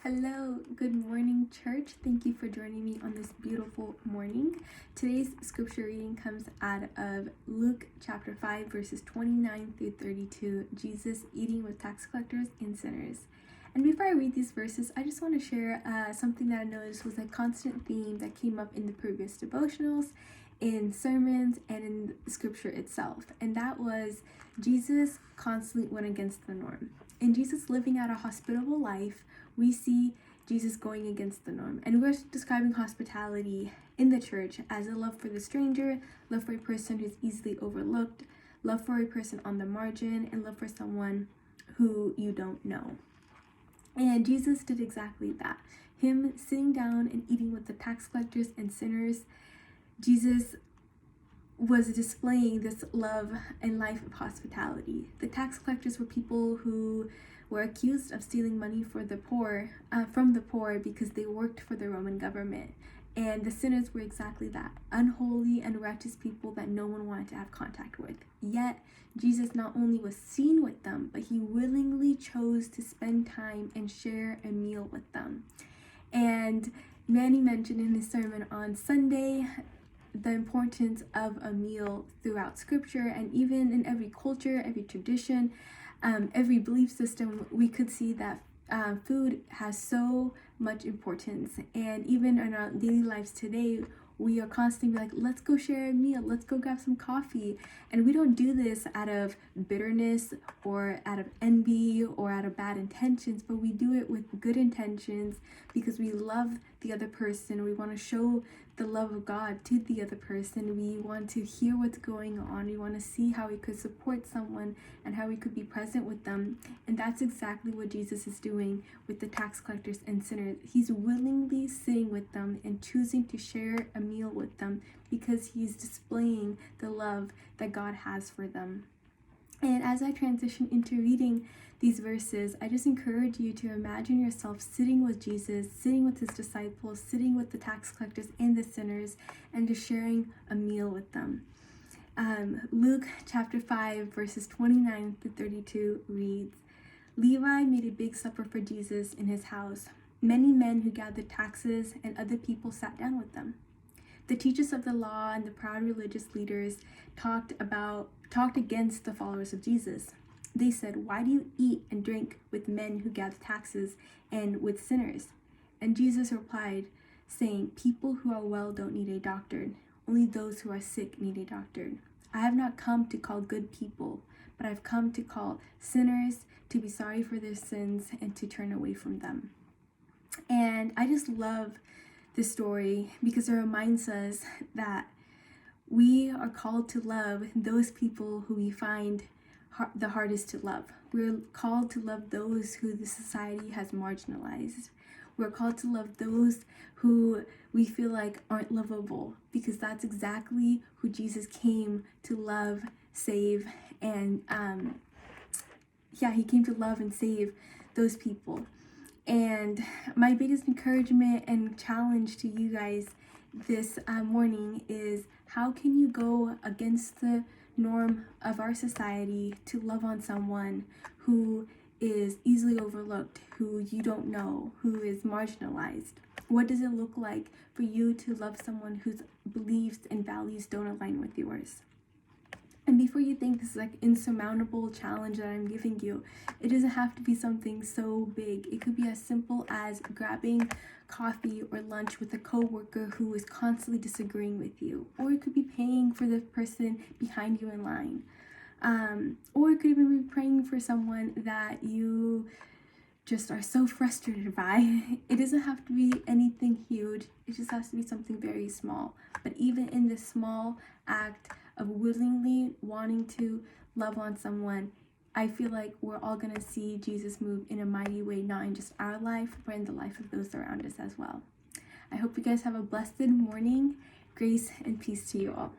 Hello, good morning, church. Thank you for joining me on this beautiful morning. Today's scripture reading comes out of Luke chapter 5, verses 29 through 32, Jesus eating with tax collectors and sinners. And before I read these verses, I just want to share something that I noticed was a constant theme that came up in the previous devotionals, in sermons, and in the scripture itself. And that was Jesus constantly went against the norm. In Jesus living out a hospitable life, we see Jesus going against the norm. And we're describing hospitality in the church as a love for the stranger, love for a person who's easily overlooked, love for a person on the margin, and love for someone who you don't know. And Jesus did exactly that. Him sitting down and eating with the tax collectors and sinners, Jesus was displaying this love and life of hospitality. The tax collectors were people who were accused of stealing money from the poor because they worked for the Roman government. And the sinners were exactly that, unholy and righteous people that no one wanted to have contact with. Yet, Jesus not only was seen with them, but he willingly chose to spend time and share a meal with them. And Manny mentioned in his sermon on Sunday the importance of a meal throughout scripture, and even in every culture, every tradition, every belief system, we could see that food has so much importance. And even in our daily lives today, we are constantly like, let's go share a meal, let's go grab some coffee. And we don't do this out of bitterness or out of envy or out of bad intentions, but we do it with good intentions because we love the other person. We want to show the love of God to the other person. We want to hear what's going on. We want to see how we could support someone and how we could be present with them. And that's exactly what Jesus is doing with the tax collectors and sinners. He's willingly sitting with them and choosing to share a meal with them because he's displaying the love that God has for them. And as I transition into reading these verses, I just encourage you to imagine yourself sitting with Jesus, sitting with his disciples, sitting with the tax collectors and the sinners, and just sharing a meal with them. Luke chapter 5, verses 29 to 32 reads, Levi made a big supper for Jesus in his house. Many men who gathered taxes and other people sat down with them. The teachers of the law and the proud religious leaders talked against the followers of Jesus. They said, "Why do you eat and drink with men who gather taxes and with sinners?" And Jesus replied, saying, "People who are well don't need a doctor. Only those who are sick need a doctor. I have not come to call good people, but I've come to call sinners to be sorry for their sins and to turn away from them." And I just love this story because it reminds us that we are called to love those people who we find the hardest to love. We're called to love those who the society has marginalized. We're called to love those who we feel like aren't lovable, because that's exactly who Jesus came to love, save, and he came to love and save those people. And my biggest encouragement and challenge to you guys this morning is, how can you go against the norm of our society to love on someone who is easily overlooked, who you don't know, who is marginalized? What does it look like for you to love someone whose beliefs and values don't align with yours? And before you think this is like insurmountable challenge that I'm giving you, it doesn't have to be something so big. It could be as simple as grabbing coffee or lunch with a coworker who is constantly disagreeing with you. Or it could be paying for the person behind you in line. Or it could even be praying for someone that you just are so frustrated by. It doesn't have to be anything huge. It just has to be something very small. But even in this small act of willingly wanting to love on someone, I feel like we're all going to see Jesus move in a mighty way, not in just our life, but in the life of those around us as well. I hope you guys have a blessed morning. Grace and peace to you all.